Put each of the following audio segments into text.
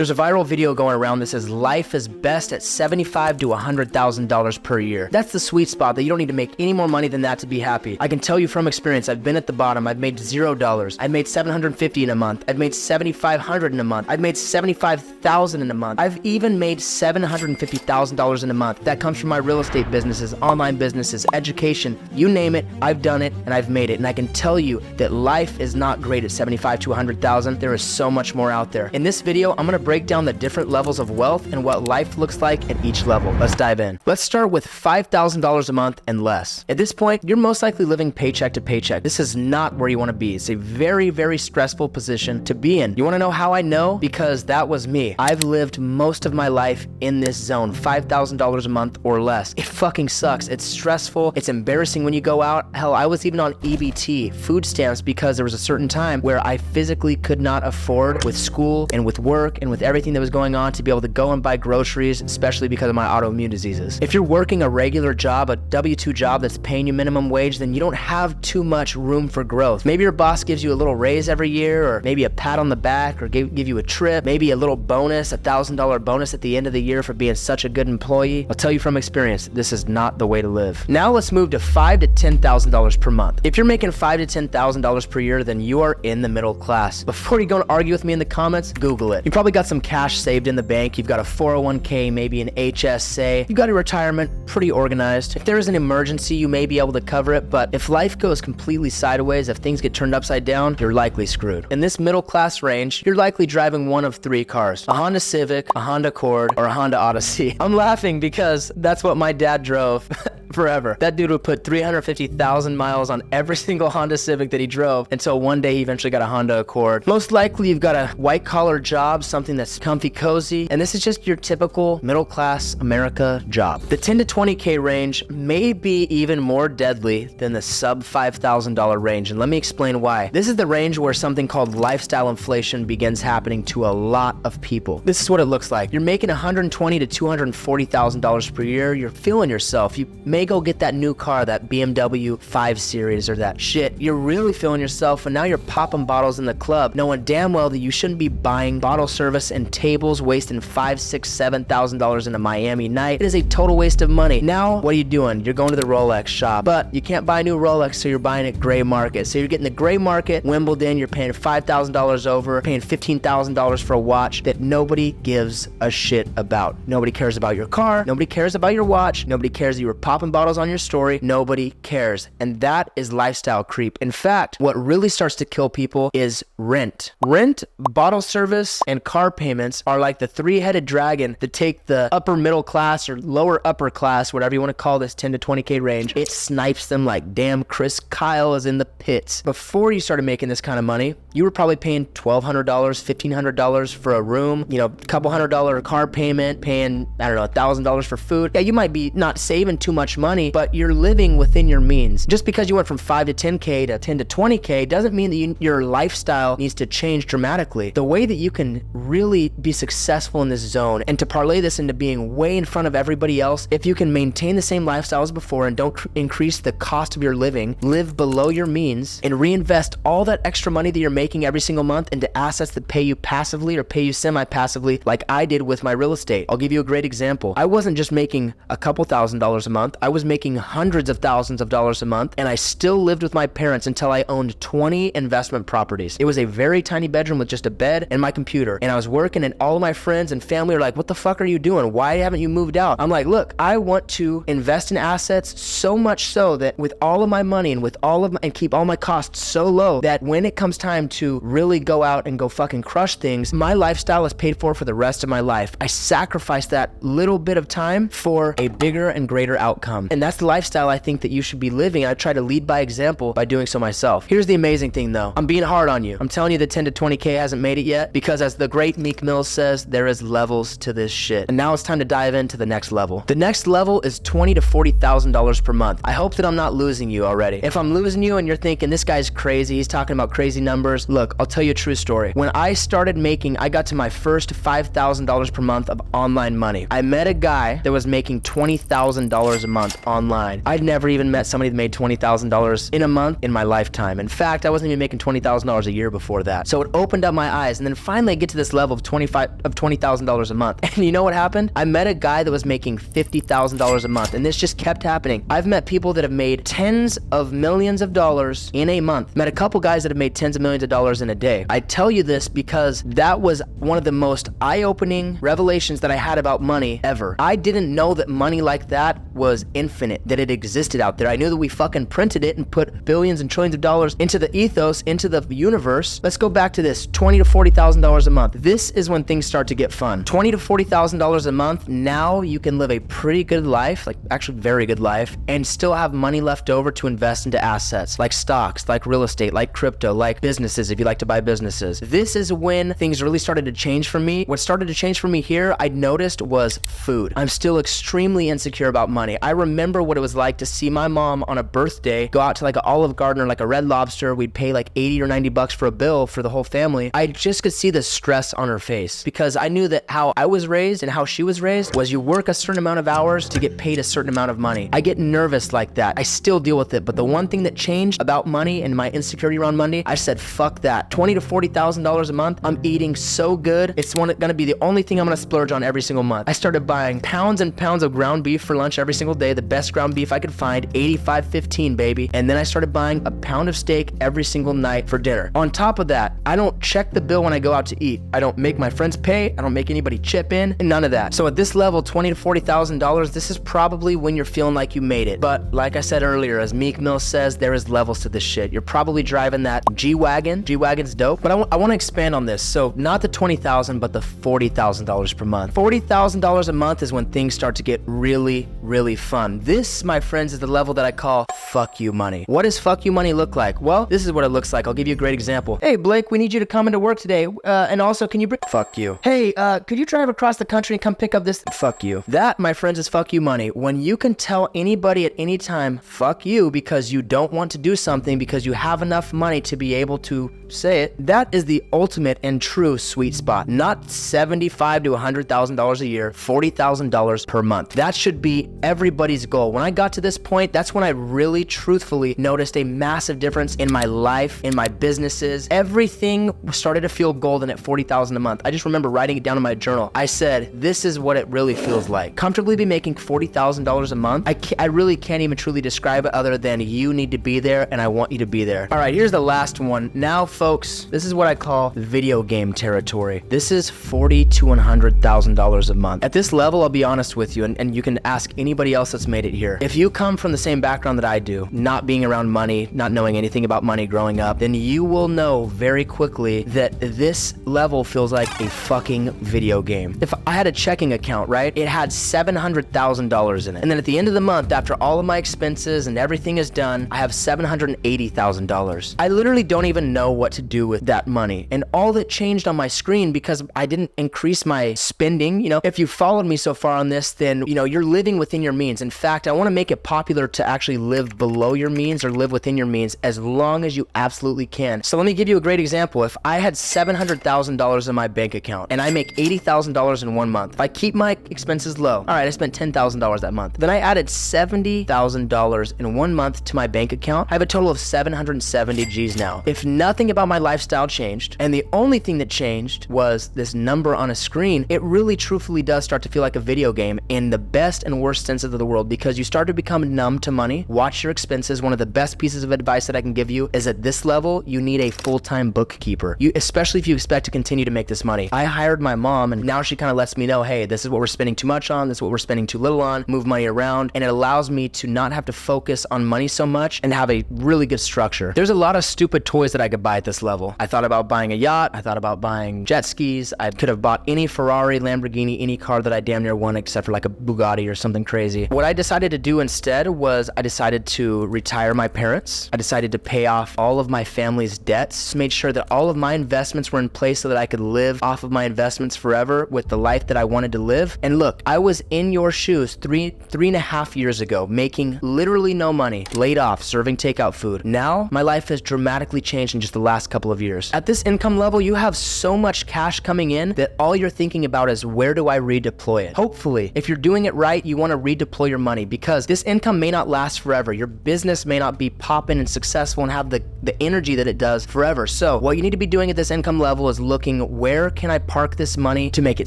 There's a viral video going around that says life is best at $75,000 to $100,000 per year. That's the sweet spot that you don't need to make any more money than that to be happy. I can tell you from experience, I've been at the bottom. I've made $0. I've made $750 in a month. I've made $7,500 in a month. I've made $75,000 in a month. I've even made $750,000 in a month. That comes from my real estate businesses, online businesses, education, you name it, I've done it and I've made it. And I can tell you that life is not great at $75,000 to $100,000. There is so much more out there. In this video, I'm gonna break down the different levels of wealth and what life looks like at each level. Let's dive in. Let's start with $5,000 a month and less. At this point, you're most likely living paycheck to paycheck. This is not where you wanna be. It's a very, very stressful position to be in. You wanna know how I know? Because that was me. I've lived most of my life in this zone, $5,000 a month or less. It fucking sucks. It's stressful. It's embarrassing when you go out. Hell, I was even on EBT, food stamps, because there was a certain time where I physically could not afford, with school and with work and with everything that was going on, to be able to go and buy groceries, especially because of my autoimmune diseases. If you're working a regular job, a W-2 job that's paying you minimum wage, then you don't have too much room for growth. Maybe your boss gives you a little raise every year, or maybe a pat on the back, or give you a trip, maybe a little bonus, $1,000 bonus at the end of the year for being such a good employee. I'll tell you from experience, this is not the way to live. Now let's move to $5,000 to $10,000 per month. If you're making $5,000 to $10,000 per year, then you are in the middle class. Before you go and argue with me in the comments, Google it. You probably got some cash saved in the bank. You've got a 401k, maybe an HSA. You've got a retirement pretty organized. If there is an emergency, you may be able to cover it, but if life goes completely sideways, if things get turned upside down, you're likely screwed. In this middle class range, you're likely driving one of three cars: a Honda Civic, a Honda Accord, or a Honda Odyssey. I'm laughing because that's what my dad drove forever. That dude would put 350,000 miles on every single Honda Civic that he drove until one day he eventually got a Honda Accord. Most likely you've got a white collar job, something that's comfy cozy, and this is just your typical middle class America job. The 10 to 20K range may be even more deadly than the sub $5,000 range, and let me explain why. This is the range where something called lifestyle inflation begins happening to a lot of people. This is what it looks like. You're making $120,000 to $240,000 per year. You're feeling yourself. You may go get that new car, that BMW 5 Series or that shit. You're really feeling yourself, and now you're popping bottles in the club, knowing damn well that you shouldn't be buying bottle service and tables, wasting $5,000, $6,000, $7,000 in a Miami night. It is a total waste of money. Now, what are you doing? You're going to the Rolex shop, but you can't buy a new Rolex, so you're buying it gray market. So you're getting the gray market, Wimbledon, you're paying $5,000 over, paying $15,000 for a watch that nobody gives a shit about. Nobody cares about your car. Nobody cares about your watch. Nobody cares that you were popping bottles on your story. Nobody cares. And that is lifestyle creep. In fact, what really starts to kill people is rent. Rent, bottle service, and car payments are like the three-headed dragon that take the upper middle class or lower upper class, whatever you want to call this 10 to 20K range. It snipes them like damn Chris Kyle is in the pits. Before you started making this kind of money, you were probably paying $1,200, $1,500 for a room, a couple $100 car payment, paying, $1,000 for food. Yeah, you might be not saving too much money, but you're living within your means. Just because you went from 5 to 10K to 10 to 20K doesn't mean that your lifestyle needs to change dramatically. The way that you can really be successful in this zone and to parlay this into being way in front of everybody else, if you can maintain the same lifestyle as before and don't increase the cost of your living, live below your means, and reinvest all that extra money that you're making every single month into assets that pay you passively or pay you semi-passively, like I did with my real estate. I'll give you a great example. I wasn't just making a couple $1,000s a month. I was making hundreds of thousands of dollars a month, and I still lived with my parents until I owned 20 investment properties. It was a very tiny bedroom with just a bed and my computer, and I was working, and all of my friends and family are like, what the fuck are you doing? Why haven't you moved out? I'm like, look, I want to invest in assets so much so that with all of my money and with and keep all my costs so low that when it comes time to really go out and go fucking crush things, my lifestyle is paid for the rest of my life. I sacrifice that little bit of time for a bigger and greater outcome. And that's the lifestyle I think that you should be living. I try to lead by example by doing so myself. Here's the amazing thing though. I'm being hard on you. I'm telling you the 10 to 20K hasn't made it yet because, as the great Meek Mill says, there is levels to this shit. And now it's time to dive into the next level. The next level is $20,000 to $40,000 per month. I hope that I'm not losing you already. If I'm losing you and you're thinking this guy's crazy, he's talking about crazy numbers, customers. Look, I'll tell you a true story. When I started making, I got to my first $5,000 per month of online money. I met a guy that was making $20,000 a month online. I'd never even met somebody that made $20,000 in a month in my lifetime. In fact, I wasn't even making $20,000 a year before that. So it opened up my eyes, and then finally I get to this level of $20,000 a month. And you know what happened? I met a guy that was making $50,000 a month, and this just kept happening. I've met people that have made tens of millions of dollars in a month. Met a couple guys that have made tens of millions of dollars in a day. I tell you this because that was one of the most eye-opening revelations that I had about money ever. I didn't know that money like that was infinite, that it existed out there. I knew that we fucking printed it and put billions and trillions of dollars into the ethos, into the universe. Let's go back to this, $20,000 to $40,000 a month. This is when things start to get fun. $20,000 to $40,000 a month, now you can live a pretty good life, like actually very good life, and still have money left over to invest into assets like stocks, like real estate, like crypto, like businesses if you like to buy businesses. This is when things really started to change for me. What started to change for me here, I noticed, was food. I'm still extremely insecure about money. I remember what it was like to see my mom on a birthday go out to like an Olive Garden or like a Red Lobster. We'd pay like 80 or 90 bucks for a bill for the whole family. I just could see the stress on her face because I knew that how I was raised and how she was raised was you work a certain amount of hours to get paid a certain amount of money. I get nervous like that. I still deal with it, but the one thing that changed about money and my insecurity around money, I said, fuck that. $20,000 to $40,000 a month, I'm eating so good. It's gonna be the only thing I'm gonna splurge on every single month. I started buying pounds and pounds of ground beef for lunch every single day, the best ground beef I could find, 85.15, baby. And then I started buying a pound of steak every single night for dinner. On top of that, I don't check the bill when I go out to eat. I don't make my friends pay. I don't make anybody chip in, and none of that. So at this level, $20,000 to $40,000, this is probably when you're feeling like you made it. But like I said earlier, as Meek Mill says, there is levels to this shit. You're probably driving that G-Wagon. G-Wagon's dope. But I want to expand on this. So not the $20,000, but the $40,000 per month. $40,000 a month is when things start to get really, really fun. This, my friends, is the level that I call fuck you money. What does fuck you money look like? Well, this is what it looks like. I'll give you a great example. Hey, Blake, we need you to come into work today. And also, can you bring... Fuck you. Hey, could you drive across the country and come pick up this... Fuck you. That, my friends, is fuck you money. When you can tell anybody at any time, fuck you, because you don't want to do something because you have enough money to be able to say it, that is the ultimate and true sweet spot. Not $75,000 to $100,000 a year, $40,000 per month. That should be everybody's goal. When I got to this point, that's when I really truthfully noticed a massive difference in my life, in my businesses. Everything started to feel golden at $40,000 a month. I just remember writing it down in my journal. I said, this is what it really feels like. Comfortably be making $40,000 a month. I really can't even truly describe it other than you need to be there and I want you to be there. All right, here's the last one. Now, folks, this is what I call video game territory. This is $40,000 to $100,000 a month. At this level, I'll be honest with you, and you can ask anybody else that's made it here. If you come from the same background that I do, not being around money, not knowing anything about money growing up, then you will know very quickly that this level feels like a fucking video game. If I had a checking account, right, it had $700,000 in it. And then at the end of the month, after all of my expenses and everything is done, I have $780,000. I literally don't even know what to do with that money. And all that changed on my screen because I didn't increase my spending. You know, if you followed me so far on this, then, you know, you're living within your means. In fact, I want to make it popular to actually live below your means or live within your means as long as you absolutely can. So let me give you a great example. If I had $700,000 in my bank account and I make $80,000 in 1 month, if I keep my expenses low, all right, I spent $10,000 that month. Then I added $70,000 in 1 month to my bank account. I have a total of 770 G's now. If nothing about my lifestyle changed and the only thing that changed was this number on a screen, it really truthfully does start to feel like a video game in the best and worst sense of the world because you start to become numb to money. Watch your expenses. One of the best pieces of advice that I can give you is at this level, you need a full-time bookkeeper. Especially if you expect to continue to make this money. I hired my mom and now she kind of lets me know, hey, this is what we're spending too much on, this is what we're spending too little on, move money around, and it allows me to not have to focus on money so much and have a really good structure. There's a lot of stupid toys that I could buy at this level. I thought about buying a yacht, I thought about buying jet skis, I could have bought any Ferrari, Lamborghini, any car that I damn near won except for like a Bugatti or something crazy. What I decided to do instead was I decided to retire my parents. I decided to pay off all of my family's debts, made sure that all of my investments were in place so that I could live off of my investments forever with the life that I wanted to live. And look, I was in your shoes three and a half years ago, making literally no money, laid off, serving takeout food. Now, my life has dramatically changed in just just the last couple of years. At this income level, you have so much cash coming in that all you're thinking about is, where do I redeploy it? Hopefully, if you're doing it right, you want to redeploy your money, because this income may not last forever. Your business may not be popping and successful and have the energy that it does forever. So what you need to be doing at this income level is looking, where can I park this money to make it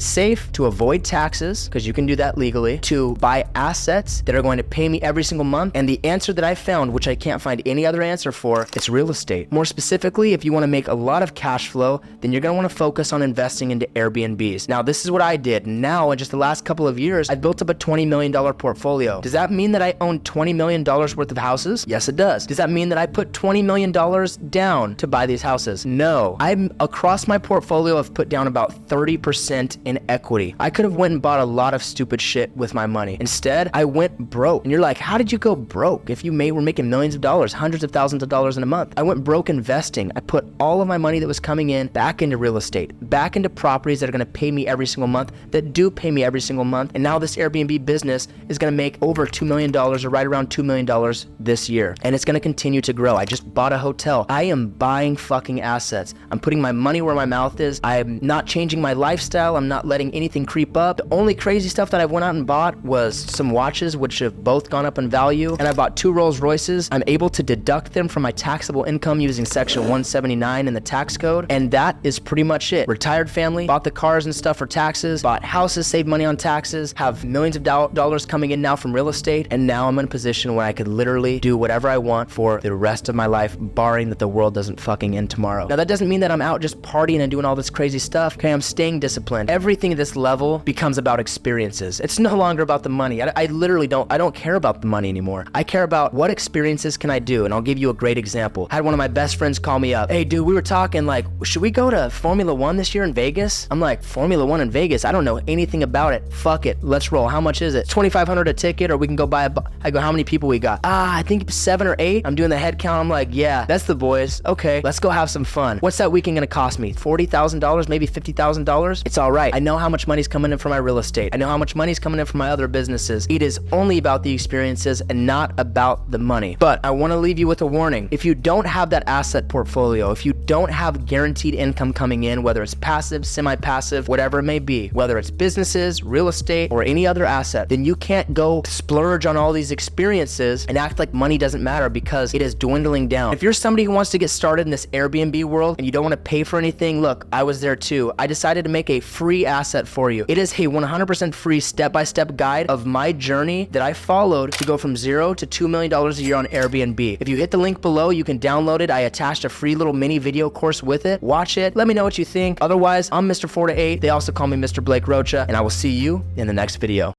safe, to avoid taxes, because you can do that legally, to buy assets that are going to pay me every single month. And the answer that I found, which I can't find any other answer for, it's real estate. More specifically, if you want to make a lot of cash flow, then you're going to want to focus on investing into Airbnbs. Now, this is what I did. Now, in just the last couple of years, I've built up a $20 million portfolio. Does that mean that I own $20 million worth of houses? Yes, it does. Does that mean that I put $20 million down to buy these houses? No. I'm across my portfolio, I've put down about 30% in equity. I could have went and bought a lot of stupid shit with my money. Instead, I went broke. And you're like, how did you go broke if you were making millions of dollars, hundreds of thousands of dollars in a month? I went broke investing. I put all of my money that was coming in back into real estate, back into properties that are going to pay me every single month, that do pay me every single month. And now this Airbnb business is going to make over $2 million, or right around $2 million this year. And it's going to continue to grow. I just bought a hotel. I am buying fucking assets. I'm putting my money where my mouth is. I'm not changing my lifestyle. I'm not letting anything creep up. The only crazy stuff that I went out and bought was some watches, which have both gone up in value. And I bought 2 Rolls Royces. I'm able to deduct them from my taxable income using section 179 in the tax code. And that is pretty much it. Retired family, bought the cars and stuff for taxes, bought houses, saved money on taxes, have millions of dollars coming in now from real estate. And now I'm in a position where I could literally do whatever I want for the rest of my life, barring that the world doesn't fucking end tomorrow. Now, that doesn't mean that I'm out just partying and doing all this crazy stuff. Okay, I'm staying disciplined. Everything at this level becomes about experiences. It's no longer about the money. I literally don't care about the money anymore. I care about what experiences can I do. And I'll give you a great example. I had one of my best friends call me up. Hey dude, we were talking like, should we go to Formula 1 this year in Vegas? I'm like, Formula 1 in Vegas? I don't know anything about it. Fuck it, let's roll. How much is it? $2,500 a ticket, or we can go buy I go, how many people we got? I think 7 or 8. I'm doing the head count. I'm like, yeah, that's the boys. Okay, let's go have some fun. What's that weekend gonna cost me? $40,000, maybe $50,000? It's all right. I know how much money's coming in from my real estate. I know how much money's coming in from my other businesses. It is only about the experiences and not about the money. But I want to leave you with a warning. If you don't have that asset portfolio, if you don't have guaranteed income coming in, whether it's passive, semi-passive, whatever it may be, whether it's businesses, real estate, or any other asset, then you can't go splurge on all these experiences and act like money doesn't matter, because it is dwindling down. If you're somebody who wants to get started in this Airbnb world and you don't want to pay for anything, look, I was there too. I decided to make a free asset for you. It is a 100% free step-by-step guide of my journey that I followed to go from $0 to $2 million a year on Airbnb. If you hit the link below, you can download it. I attached a free little mini video course with it. Watch it. Let me know what you think. Otherwise, I'm Mr. 4 to 8. They also call me Mr. Blake Rocha, and I will see you in the next video.